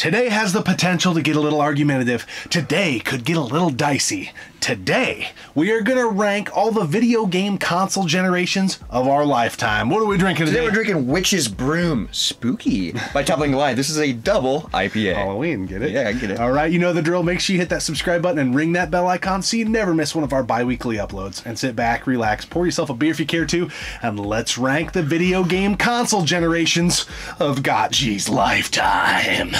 Today has the potential to get a little argumentative. Today could get a little dicey. Today, we are going to rank all the video game console generations of our lifetime. What are we drinking today? Today we're drinking Witch's Broom Spooky by Toppling Line. This is a double IPA. Halloween, get it? Yeah, I get it. All right, you know the drill. Make sure you hit that subscribe button and ring that bell icon so you never miss one of our bi-weekly uploads. And sit back, relax, pour yourself a beer if you care to, and let's rank the video game console generations of Gotchi's lifetime.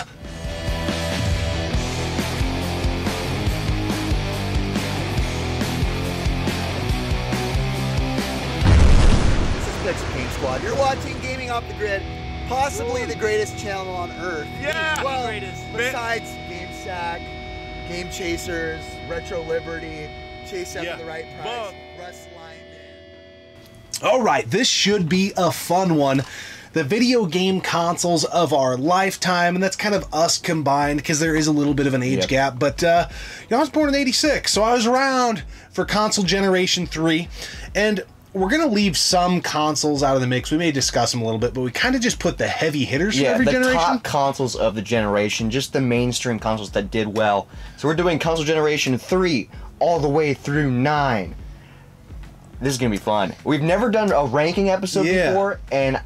Squad. You're watching Gaming Off the Grid, possibly the greatest channel on earth. Yeah, well, greatest. Besides GameSack, Game Chasers, Retro Liberty, Chase Up at the Right Price, Russ Lyman. All right, this should be a fun one. The video game consoles of our lifetime, and that's kind of us combined because there is a little bit of an age gap. But you know, I was born in '86, so I was around for console generation 3, and we're going to leave some consoles out of the mix. We may discuss them a little bit, but we kind of just put the heavy hitters for every generation. Yeah, the top consoles of the generation, just the mainstream consoles that did well. So we're doing console generation 3 all the way through 9. This is going to be fun. We've never done a ranking episode before, and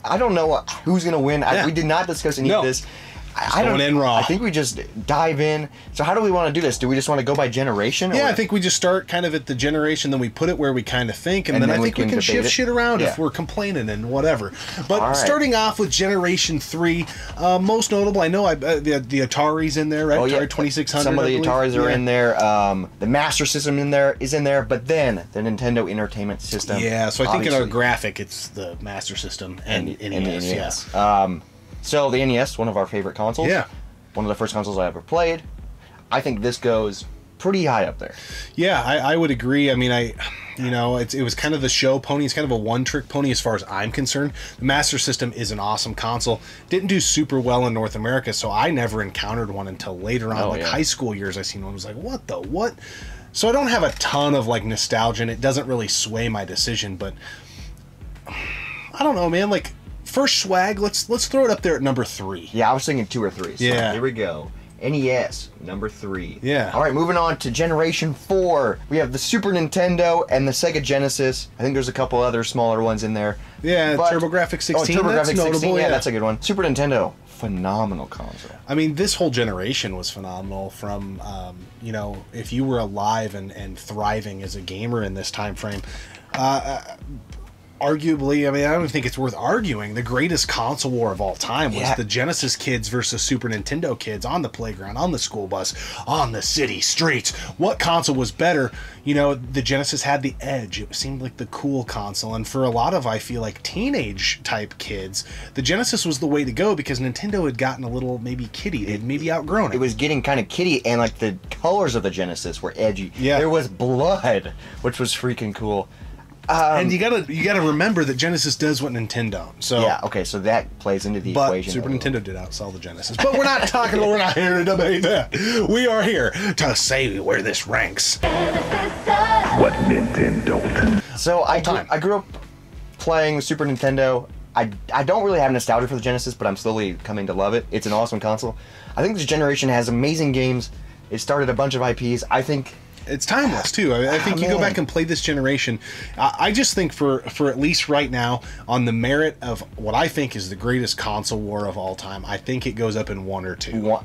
I don't know who's going to win. We did not discuss any of this. I think we just dive in. So how do we want to do this? Do we just want to go by generation? Yeah, I think we just start kind of at the generation, then we put it where we kind of think, and then I think we can shift shit around if we're complaining and whatever. But starting off with generation 3, most notable, I know the Atari's in there, right? Atari 2600. Some of the Ataris are in there. The Master System is in there, but then the Nintendo Entertainment System. Yeah, so I think in our graphic, it's the Master System and NES. So the NES, one of our favorite consoles. Yeah. One of the first consoles I ever played. I think this goes pretty high up there. Yeah, I would agree. I mean, you know, it was kind of the show pony. It's kind of a one-trick pony as far as I'm concerned. The Master System is an awesome console. Didn't do super well in North America, so I never encountered one until later on, high school years. I seen one. I was like, what? So I don't have a ton of like nostalgia, and it doesn't really sway my decision. But I don't know, man. Like, first swag, let's throw it up there at number 3. Yeah, I was thinking 2 or 3. So here we go. NES, number 3. Yeah. All right, moving on to generation 4. We have the Super Nintendo and the Sega Genesis. I think there's a couple other smaller ones in there. Yeah, TurboGrafx 16. TurboGrafx 16. Yeah, that's a good one. Super Nintendo, phenomenal console. I mean, this whole generation was phenomenal. From you know, if you were alive and thriving as a gamer in this time frame. Arguably, I mean, I don't think it's worth arguing. The greatest console war of all time was the Genesis kids versus Super Nintendo kids on the playground, on the school bus, on the city streets. What console was better? You know, the Genesis had the edge. It seemed like the cool console. And for a lot of, I feel like, teenage type kids, the Genesis was the way to go because Nintendo had gotten a little maybe kiddie. They'd maybe outgrown it. It was getting kind of kiddie, and like the colors of the Genesis were edgy. Yeah. There was blood, which was freaking cool. And you gotta remember that Genesis does what Nintendo. So yeah, okay, so that plays into the equation. Super Nintendo did outsell the Genesis. But we're not talking. We're not here to debate that. We are here to say where this ranks. What Nintendo? So I grew up playing Super Nintendo. I don't really have nostalgia for the Genesis, but I'm slowly coming to love it. It's an awesome console. I think this generation has amazing games. It started a bunch of IPs. I think it's timeless too. I think you go back and play this generation. I just think for at least right now, on the merit of what I think is the greatest console war of all time, I think it goes up in 1 or 2.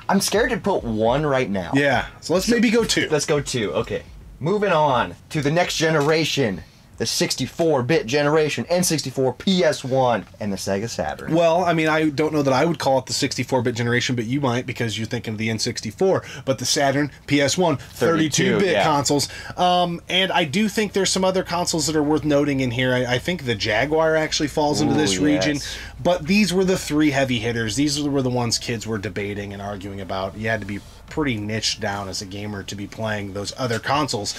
I'm scared to put 1 right now. Yeah, so let's maybe go 2. Let's go 2. Okay, moving on to the next generation. The 64-bit generation, N64, PS1, and the Sega Saturn. Well, I mean, I don't know that I would call it the 64-bit generation, but you might because you're thinking of the N64. But the Saturn, PS1, 32-bit consoles. And I do think there's some other consoles that are worth noting in here. I think the Jaguar actually falls into this region. But these were the 3 heavy hitters. These were the ones kids were debating and arguing about. You had to be pretty niched down as a gamer to be playing those other consoles.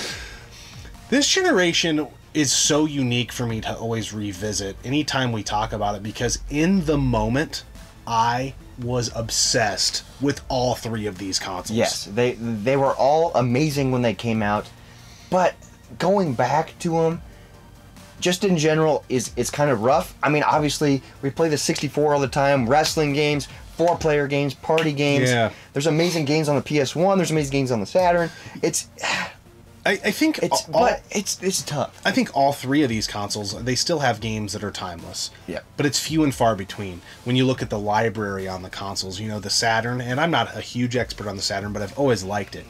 This generation is so unique for me to always revisit anytime we talk about it because in the moment I was obsessed with all 3 of these consoles. Yes, they were all amazing when they came out, but going back to them just in general it's kind of rough. I mean, obviously we play the 64 all the time, wrestling games, 4-player games, party games. Yeah. There's amazing games on the PS1. There's amazing games on the Saturn. I think it's tough. I think all three of these consoles, they still have games that are timeless. Yeah. But it's few and far between. When you look at the library on the consoles, you know, the Saturn, and I'm not a huge expert on the Saturn, but I've always liked it.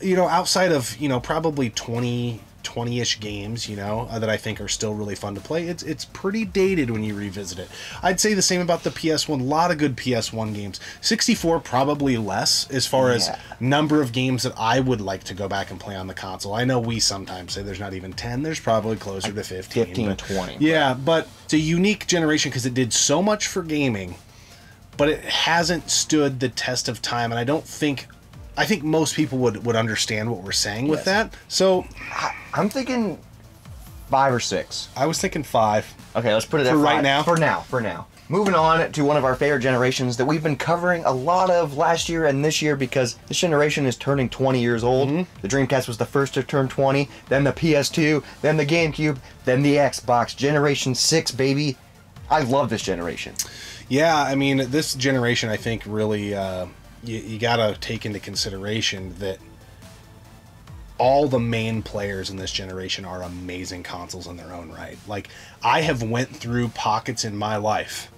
You know, outside of, you know, probably 20-ish games, you know, that I think are still really fun to play, it's pretty dated when you revisit it. I'd say the same about the PS1. A lot of good PS1 games. 64 probably less as far as number of games that I would like to go back and play on the console. I know we sometimes say there's not even 10. There's probably closer to 15. 15, 20. Yeah, but it's a unique generation because it did so much for gaming, but it hasn't stood the test of time, and I think most people would understand what we're saying with that. So I'm thinking 5 or 6. I was thinking 5. Okay, let's put it at For 5. right now? For now. Moving on to one of our favorite generations that we've been covering a lot of last year and this year because this generation is turning 20 years old. Mm-hmm. The Dreamcast was the first to turn 20, then the PS2, then the GameCube, then the Xbox. Generation 6, baby. I love this generation. Yeah, I mean, this generation, I think, really... You gotta take into consideration that all the main players in this generation are amazing consoles in their own right. Like, I have went through pockets in my life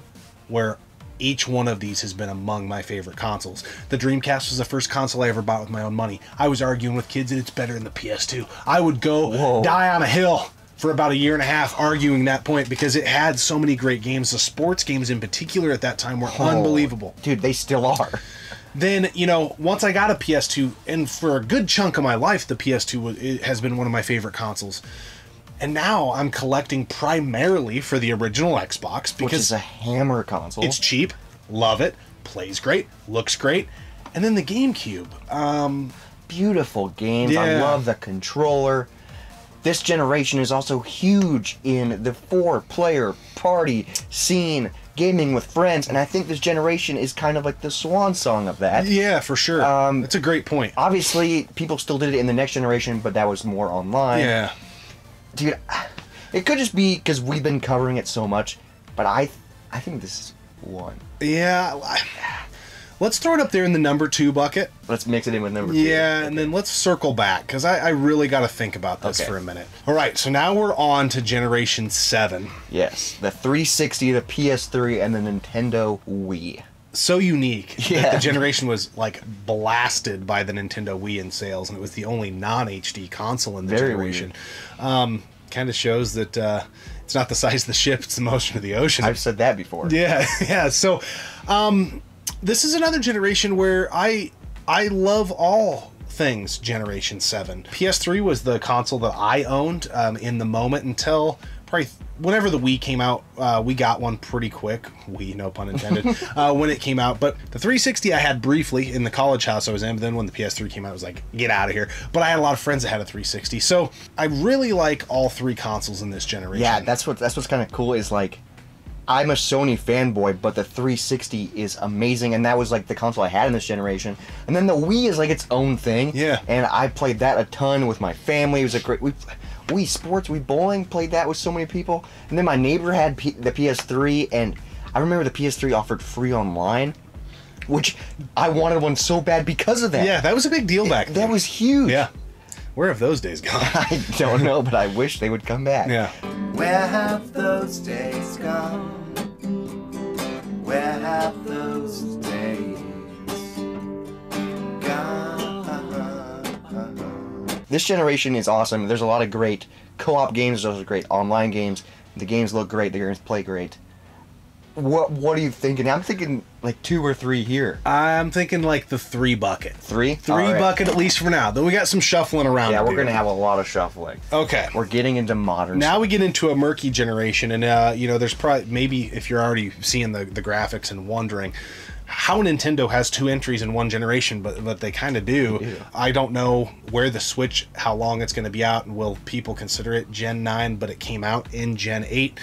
where each one of these has been among my favorite consoles. The Dreamcast was the first console I ever bought with my own money. I was arguing with kids that it's better than the PS2. I would go die on a hill for about a year and a half arguing that point because it had so many great games. The sports games in particular at that time were unbelievable. Dude, they still are. Then, you know, once I got a PS2, and for a good chunk of my life, the PS2 has been one of my favorite consoles. And now I'm collecting primarily for the original Xbox because which is a hammer console. It's cheap, love it, plays great, looks great. And then the GameCube. Beautiful games. Yeah. I love the controller. This generation is also huge in the 4-player party scene. Gaming with friends, and I think this generation is kind of like the swan song of that. Yeah, for sure. That's a great point. Obviously, people still did it in the next generation, but that was more online. Yeah. Dude, it could just be because we've been covering it so much, but I think this is one. Yeah. Let's throw it up there in the number 2 bucket. Let's mix it in with number 2. Yeah, okay. And then let's circle back, because I really got to think about this for a minute. All right, so now we're on to Generation 7. Yes, the 360, the PS3, and the Nintendo Wii. So unique that the generation was, like, blasted by the Nintendo Wii in sales, and it was the only non-HD console in the generation. Kind of shows that it's not the size of the ship, it's the motion of the ocean. I've said that before. Yeah. So, this is another generation where I love all things Generation 7. PS3 was the console that I owned in the moment until probably whenever the Wii came out. We got one pretty quick. Wii, no pun intended, when it came out. But the 360 I had briefly in the college house I was in, but then when the PS3 came out, I was like, get out of here. But I had a lot of friends that had a 360. So I really like all 3 consoles in this generation. Yeah, that's what's kind of cool is like, I'm a Sony fanboy, but the 360 is amazing, and that was like the console I had in this generation. And then the Wii is like its own thing. Yeah. And I played that a ton with my family. It was a great... Wii Sports, Wii Bowling, played that with so many people. And then my neighbor had the PS3, and I remember the PS3 offered free online, which I wanted one so bad because of that. Yeah, that was a big deal back then. That was huge. Yeah. Where have those days gone? I don't know, but I wish they would come back. Yeah. Where have those days gone? Where have those days gone? This generation is awesome. There's a lot of great co-op games. There's also great online games. The games look great. The games play great. What are you thinking? I'm thinking like 2 or 3 here. I'm thinking like the 3 bucket. 3? 3 bucket at least for now. Then we got some shuffling around. Yeah, we're going to have a lot of shuffling. Okay. We're getting into modern now stuff. We get into a murky generation, and you know, there's probably, maybe if you're already seeing the graphics and wondering how Nintendo has 2 entries in one generation, but they kind of do. Yeah. I don't know where the Switch, how long it's going to be out, and will people consider it Gen 9, but it came out in Gen 8.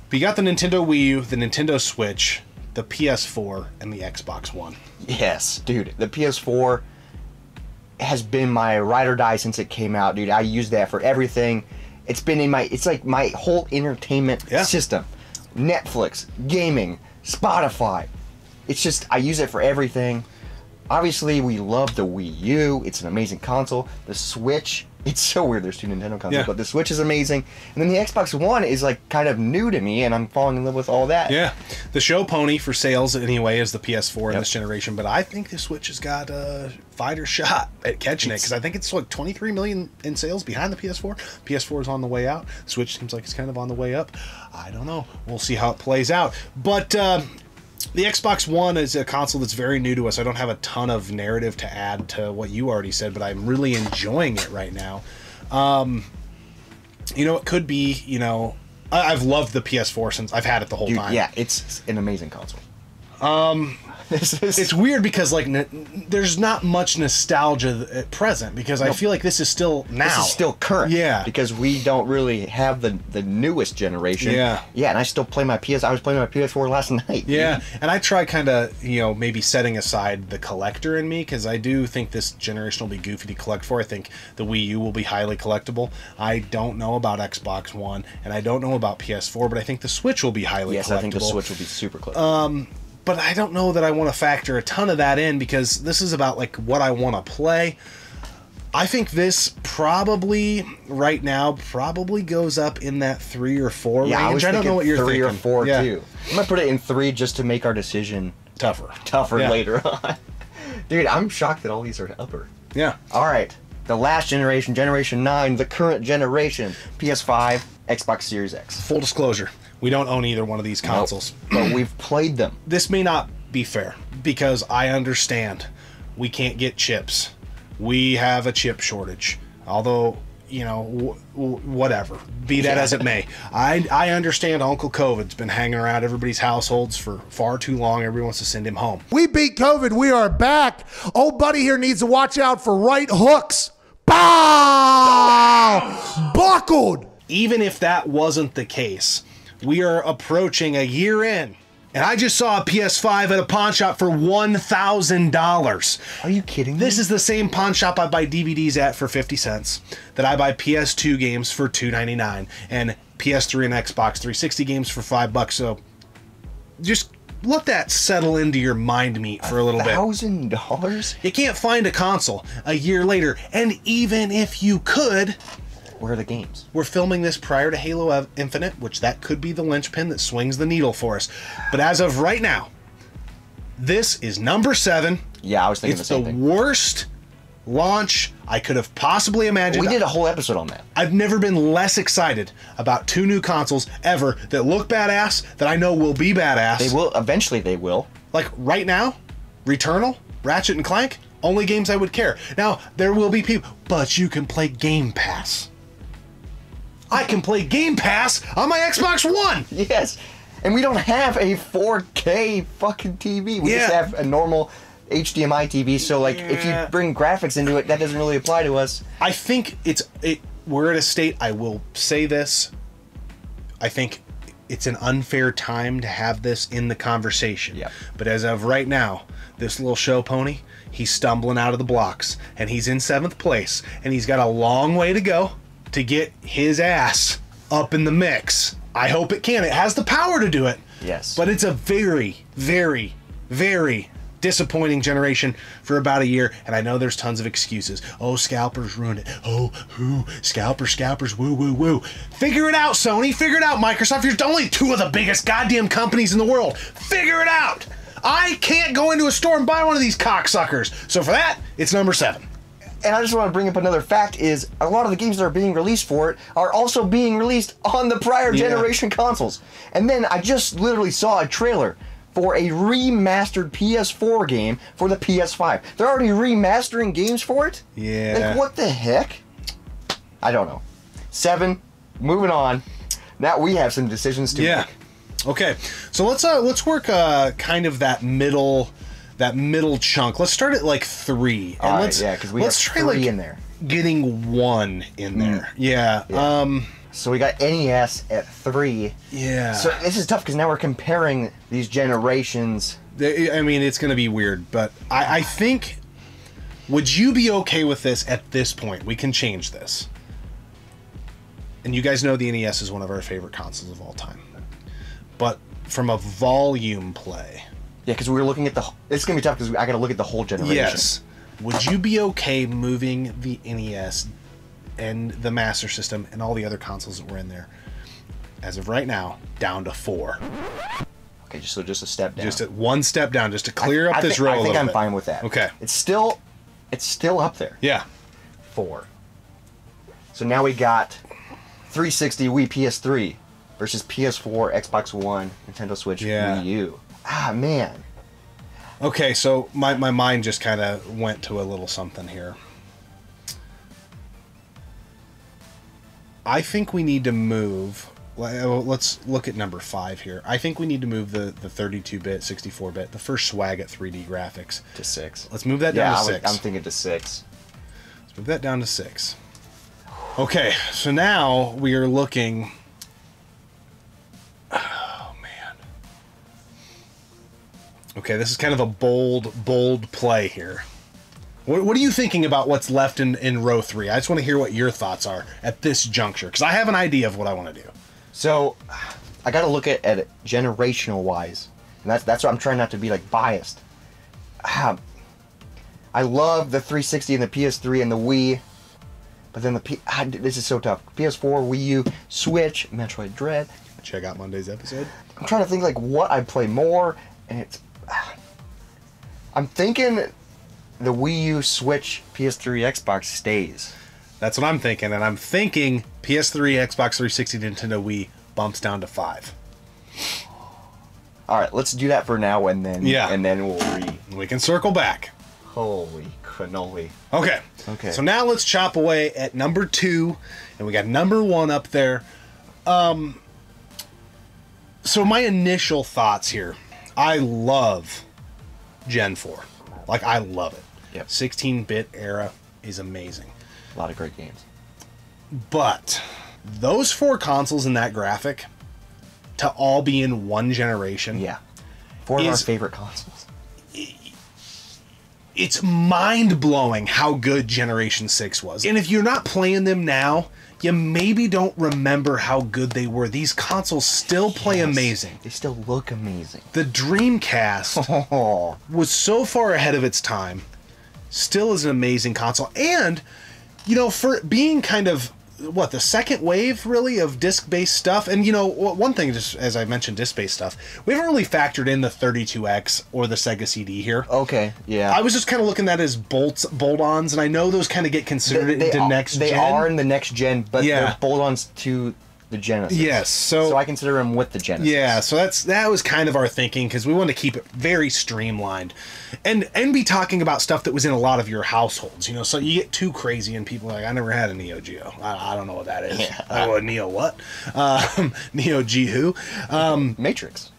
But you got the Nintendo Wii U, the Nintendo Switch, the PS4, and the Xbox One. Yes, dude. The PS4 has been my ride or die since it came out, dude. I use that for everything. It's been in it's like my whole entertainment system. Netflix, gaming, Spotify, It's just, I use it for everything. Obviously, we love the Wii U. It's an amazing console. The Switch, it's so weird there's two Nintendo consoles, but the Switch is amazing. And then the Xbox One is like kind of new to me, and I'm falling in love with all that. Yeah. The show pony for sales anyway is the PS4 in this generation, but I think the Switch has got a fighter shot at catching it, because I think it's like 23 million in sales behind the PS4. PS4 is on the way out. Switch seems like it's kind of on the way up. I don't know. We'll see how it plays out. But the Xbox One is a console that's very new to us. I don't have a ton of narrative to add to what you already said, but I'm really enjoying it right now. You know, it could be, you know, I've loved the PS4 since I've had it the whole time. Yeah, it's an amazing console. It's weird because like there's not much nostalgia at present, because I feel like this is still now. This is still current. Yeah. Because we don't really have the newest generation. Yeah. Yeah, and I still play my PS. I was playing my PS4 last night. Yeah, and I try kind of, you know, maybe setting aside the collector in me, because I do think this generation will be goofy to collect for. I think the Wii U will be highly collectible. I don't know about Xbox One, and I don't know about PS4, but I think the Switch will be highly collectible. Yes, I think the Switch will be super collectible. But I don't know that I want to factor a ton of that in, because this is about like what I want to play. I think this probably right now goes up in that 3 or 4 range. I don't know what you're thinking. 3 or 4 too. I'm gonna put it in 3 just to make our decision tougher later on. Dude, I'm shocked that all these are upper. Yeah. All right, the last generation, Generation 9, the current generation, PS5, Xbox Series X. Full disclosure, we don't own either one of these consoles. Nope. But we've played them. This may not be fair, because I understand we can't get chips. We have a chip shortage. Although, you know, whatever. Be that as it may. I understand Uncle COVID's been hanging around everybody's households for far too long. Everybody wants to send him home. We beat COVID. We are back. Old buddy here needs to watch out for right hooks. Bow! Buckled. Even if that wasn't the case, we are approaching a year in, and I just saw a PS5 at a pawn shop for $1,000. Are you kidding me? This is the same pawn shop I buy DVDs at for 50 cents, that I buy PS2 games for $2.99, and PS3 and Xbox 360 games for $5. So just let that settle into your mind meat for a little bit. $1,000? You can't find a console a year later, and even if you could, where are the games? We're filming this prior to Halo Infinite, which that could be the linchpin that swings the needle for us. But as of right now, this is number 7. Yeah, I was thinking the same thing. It's the worst launch I could have possibly imagined. We did a whole episode on that. I've never been less excited about 2 new consoles ever that look badass, that I know will be badass. They will. Eventually they will. Like right now, Returnal, Ratchet and Clank, only games I would care. Now, there will be people, but you can play Game Pass. I can play Game Pass on my Xbox One. Yes, and we don't have a 4K fucking TV. We just have a normal HDMI TV. So like, if you bring graphics into it, that doesn't really apply to us. I think we're at a state. I will say this. I think it's an unfair time to have this in the conversation. Yeah. But as of right now, this little show pony, he's stumbling out of the blocks, and he's in 7th place, and he's got a long way to go to get his ass up in the mix. I hope it can. It has the power to do it. Yes. But it's a very, very, very disappointing generation for about a year, and I know there's tons of excuses. Oh, scalpers ruined it. Oh, scalpers, woo, woo, woo. Figure it out, Sony. Figure it out, Microsoft. You're only 2 of the biggest goddamn companies in the world. Figure it out. I can't go into a store and buy one of these cocksuckers. So for that, it's number 7. And I just want to bring up another fact is a lot of the games that are being released for it are also being released on the prior generation consoles. And then I just literally saw a trailer for a remastered PS4 game for the PS5. They're already remastering games for it? Yeah. Like, what the heck? I don't know. 7, moving on. Now we have some decisions to make. Okay. So let's work kind of that middle chunk. Let's start at like 3. And because we have 3 in there. Getting 1 in there. Yeah. So we got NES at 3. Yeah. So this is tough because now we're comparing these generations. I mean, it's going to be weird, but I think, would you be okay with this at this point? We can change this. And you guys know the NES is one of our favorite consoles of all time. But from a volume play Yeah, because we were looking at the. It's gonna be tough because I got to look at the whole generation. Yes. Would you be okay moving the NES and the Master System and all the other consoles that were in there, as of right now, down to 4? Okay, just a step down. Just one step down, just to clear up this row a I think little I'm bit. fine with that. Okay. It's still up there. Yeah. 4. So now we got 360 Wii PS3 versus PS4, Xbox One, Nintendo Switch, Wii U. Ah, man. Okay, so my mind just kind of went to a little something here. I think we need to move. Let's look at number 5 here. I think we need to move the 32-bit, 64-bit, the first swag at 3D graphics. To 6. Let's move that down to 6. I'm thinking to 6. Let's move that down to 6. Okay, so now we are looking... Oh, man. Okay, this is kind of a bold play here. What are you thinking about what's left in row 3? I just want to hear what your thoughts are at this juncture, because I have an idea of what I want to do. So, I got to look at it generational wise, and that's what I'm trying not to be like biased. I love the 360 and the PS3 and the Wii, but then this is so tough. PS4, Wii U, Switch, Metroid Dread. Check out Monday's episode. I'm trying to think like what I'd play more, and I'm thinking the Wii U, Switch, PS3, Xbox stays. That's what I'm thinking, and I'm thinking PS3, Xbox 360, Nintendo Wii bumps down to 5. All right, let's do that for now, and then we'll We can circle back. Holy cannoli. Okay. So now let's chop away at number 2, and we got number 1 up there. So my initial thoughts here, I love Gen 4. Like, I love it. Yep. 16-bit era is amazing. A lot of great games. But those 4 consoles in that graphic, to all be in one generation... Yeah. 4 of our favorite consoles. It's mind-blowing how good Generation 6 was. And if you're not playing them now, you maybe don't remember how good they were. These consoles still play amazing. They still look amazing. The Dreamcast was so far ahead of its time. Still is an amazing console. And, you know, for being kind of, the second wave, really, of disc-based stuff. And, you know, one thing, just as I mentioned disc-based stuff, we haven't really factored in the 32X or the Sega CD here. Okay, yeah. I was just kind of looking at that as bolt-ons, and I know those kind of get considered into next gen. They are in the next gen, but they're bolt-ons to the Genesis. Yes, so I consider them with the Genesis. Yeah, so that was kind of our thinking, because we wanted to keep it very streamlined, and be talking about stuff that was in a lot of your households. You know, so you get too crazy, and people are like, I never had a Neo Geo. I don't know what that is. Yeah. Neo what? Neo Geo. Matrix.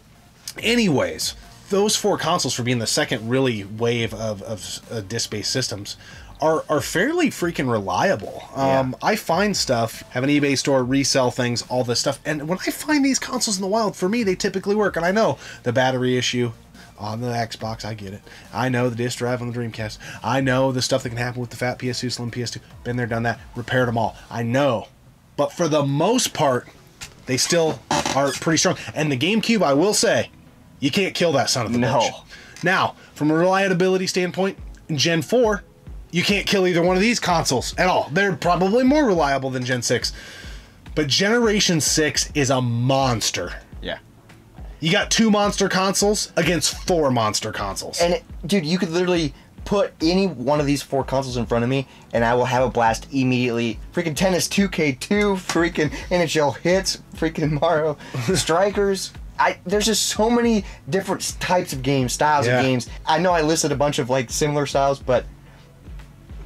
Anyways, those 4 consoles, for being the second really wave of disc-based systems, are fairly freaking reliable. I find stuff, have an eBay store, resell things, all this stuff, and when I find these consoles in the wild, for me, they typically work. And I know the battery issue on the Xbox, I get it. I know the disk drive on the Dreamcast. I know the stuff that can happen with the fat PS2, slim PS2. Been there, done that, repaired them all. I know. But for the most part, they still are pretty strong. And the GameCube, I will say, you can't kill that son of a bitch. Now, from a reliability standpoint, in Gen 4, you can't kill either one of these consoles at all. They're probably more reliable than Gen 6. But Generation 6 is a monster. Yeah. You got 2 monster consoles against 4 monster consoles. And, dude, you could literally put any one of these 4 consoles in front of me, and I will have a blast immediately. Freaking Tennis 2K2, freaking NHL Hits, freaking Mario Strikers. There's just so many different types of games, styles of games. I know I listed a bunch of, like, similar styles, but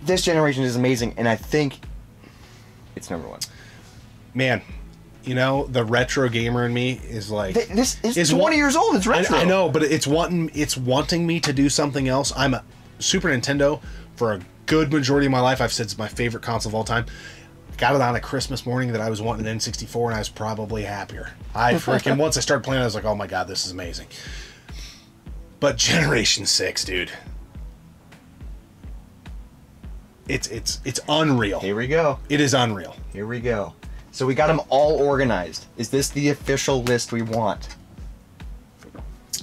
this generation is amazing, and I think it's number 1. Man, you know, the retro gamer in me is like... This is 20 years old, it's retro. I know, but it's wanting me to do something else. I'm a Super Nintendo for a good majority of my life. I've said it's my favorite console of all time. Got it on a Christmas morning that I was wanting an N64, and I was probably happier. Once I started playing, I was like, oh my god, this is amazing. But Generation 6, dude... It's unreal. Here we go. It is unreal. Here we go. So we got them all organized. Is this the official list we want?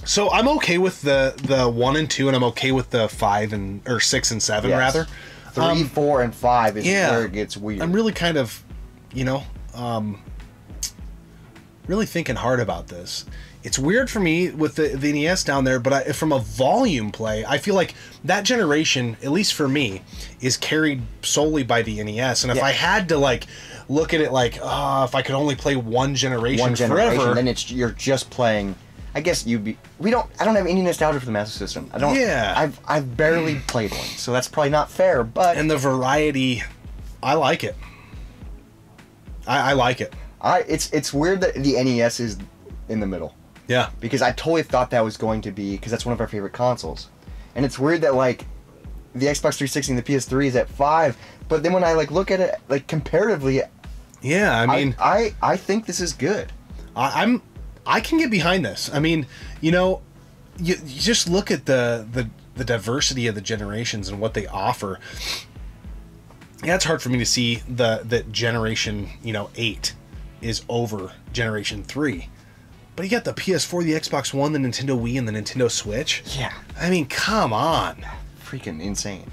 So I'm okay with the 1 and 2, and I'm okay with the 5 or 6 and 7 Yes. rather. 3, 4, and 5 is yeah. where it gets weird. I'm really kind of, really thinking hard about this. It's weird for me with the NES down there, but from a volume play, I feel like that generation, at least for me, is carried solely by the NES. And if I had to like look at it like, if I could only play one generation forever, then you're just playing. I guess I don't have any nostalgia for the Master System. I don't. Yeah. I've barely played one, so that's probably not fair. But and the variety, I like it. I like it. It's weird that the NES is in the middle. Yeah. Because I totally thought that was going to be, because that's one of our favorite consoles. And it's weird that, like, the Xbox 360 and the PS3 is at 5, but then when I, like, look at it, like, comparatively... Yeah, I mean... I think this is good. I can get behind this. I mean, you just look at the diversity of the generations and what they offer. Yeah, it's hard for me to see that Generation, 8 is over Generation 3. But you got the PS4, the Xbox One, the Nintendo Wii, and the Nintendo Switch. Yeah. I mean, come on. Freaking insane.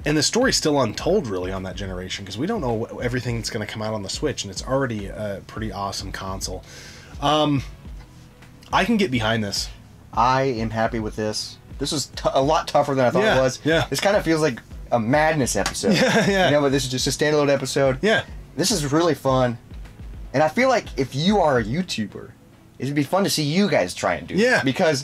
And the story's still untold, really, on that generation, because we don't know everything that's going to come out on the Switch, and it's already a pretty awesome console. I can get behind this. I am happy with this. This was a lot tougher than I thought it was. Yeah. This kind of feels like a madness episode. Yeah. But this is just a standalone episode. Yeah. This is really fun. And I feel like if you are a YouTuber, it'd be fun to see you guys try and do this. Because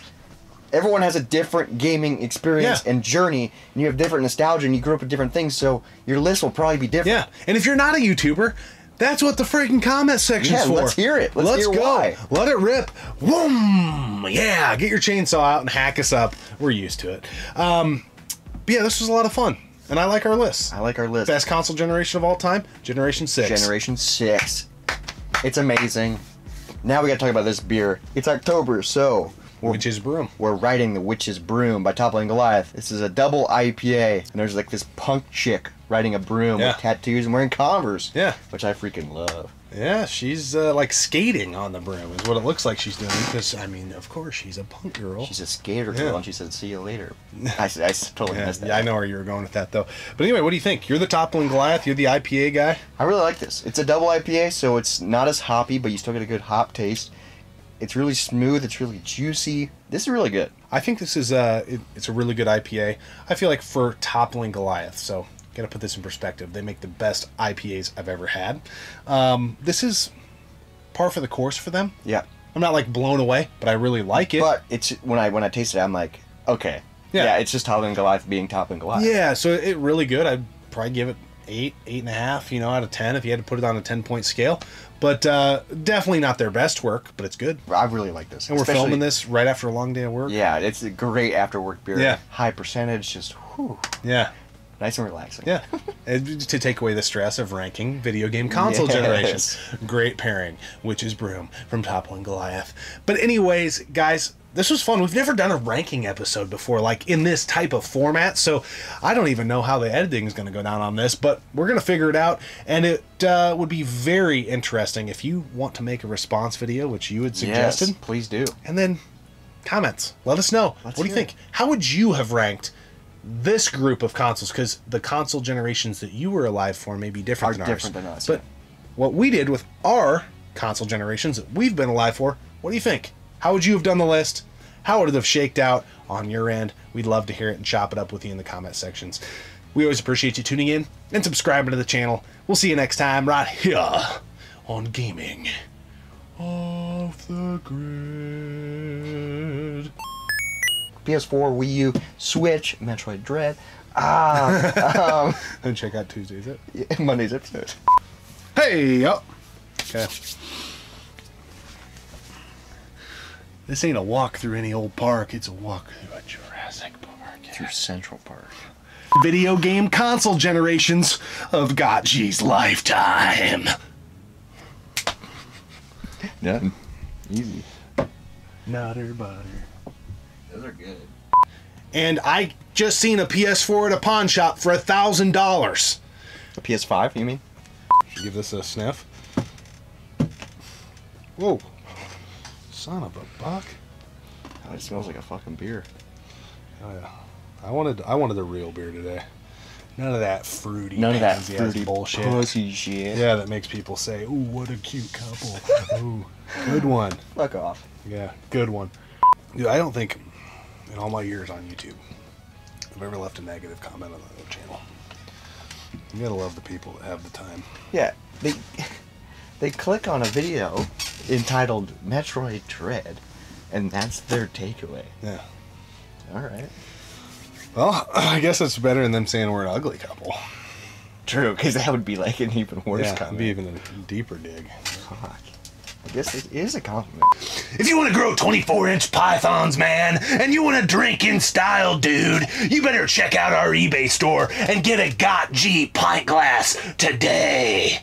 everyone has a different gaming experience and journey, and you have different nostalgia, and you grew up with different things, so your list will probably be different. Yeah, and if you're not a YouTuber, that's what the freaking comment section's for. Let's hear it. Let's hear go. Why. Let it rip. Whoom! Yeah, get your chainsaw out and hack us up. We're used to it. But yeah, this was a lot of fun. And I like our list. I like our list. Best console generation of all time, Generation 6. Generation 6. It's amazing. Now we gotta talk about this beer. It's October, so... Witch's Broom. We're riding the Witch's Broom by Toppling Goliath. This is a double IPA, and there's like this punk chick riding a broom with tattoos and wearing Converse. Yeah. Which I freaking love. Yeah, she's like skating on the broom is what it looks like she's doing. Because, I mean, of course, she's a punk girl. She's a skater girl, and she said, see you later. I totally missed that. Yeah, I know where you were going with that, though. But anyway, what do you think? You're the Toppling Goliath. You're the IPA guy. I really like this. It's a double IPA, so it's not as hoppy, but you still get a good hop taste. It's really smooth. It's really juicy. This is really good. I think this is it's a really good IPA. I feel like for Toppling Goliath, so gotta put this in perspective. They make the best IPAs I've ever had. This is par for the course for them. Yeah. I'm not like blown away, but I really like it. But it's when I taste it, I'm like, okay, yeah, it's just Toppling Goliath being Toppling Goliath. Yeah, so it really good. I'd probably give it 8.5, out of 10 if you had to put it on a 10-point scale. But definitely not their best work, but it's good. I really like this. And we're filming this right after a long day of work. Yeah, it's a great after work beer. Yeah. High percentage, just whew. Yeah. Nice and relaxing. Yeah. And to take away the stress of ranking video game console generations. Great pairing, Witch's Broom from Toppling Goliath. But anyways, guys, this was fun. We've never done a ranking episode before, like in this type of format, so I don't even know how the editing is going to go down on this, but we're going to figure it out, and it would be very interesting if you want to make a response video, which you had suggested. Yes, please do. And then comments. Let us know. What do you think? How would you have ranked this group of consoles? Because the console generations that you were alive for may be different than ours. Different than us. But what we did with our console generations that we've been alive for, what do you think? How would you have done the list? How would it have shaked out on your end? We'd love to hear it and chop it up with you in the comment sections. We always appreciate you tuning in and subscribing to the channel. We'll see you next time right here on Gaming Off the Grid. PS4, Wii U, Switch, Metroid Dread. And check out Tuesday's Monday's episode. Hey, yo. Okay. This ain't a walk through any old park. It's a walk through a Jurassic Park. Through Central Park. Video game console generations of Gotchi's lifetime. Done. Easy. Nutter butter. Those are good. And I just seen a PS4 at a pawn shop for $1,000. A PS5, you mean? Should give this a sniff. Whoa. Son of a buck. God, it smells like a fucking beer. Oh yeah. I wanted a real beer today. None of that fruity, None of that pansy-ass fruity bullshit. pussy shit. Yeah, that makes people say, "Ooh, what a cute couple." Ooh, good one. Fuck off. Yeah, good one. Dude, I don't think in all my years on YouTube I've ever left a negative comment on the channel. You gotta love the people that have the time. Yeah, they click on a video entitled Metroid Dread, and that's their takeaway. Yeah. All right. Well, I guess it's better than them saying we're an ugly couple. True, because that would be like an even worse Yeah, it'd comment. be even a deeper dig. Fuck. I guess it is a compliment. If you want to grow 24-inch pythons, man, and you want to drink in style, dude, you better check out our eBay store and get a Got G pint glass today.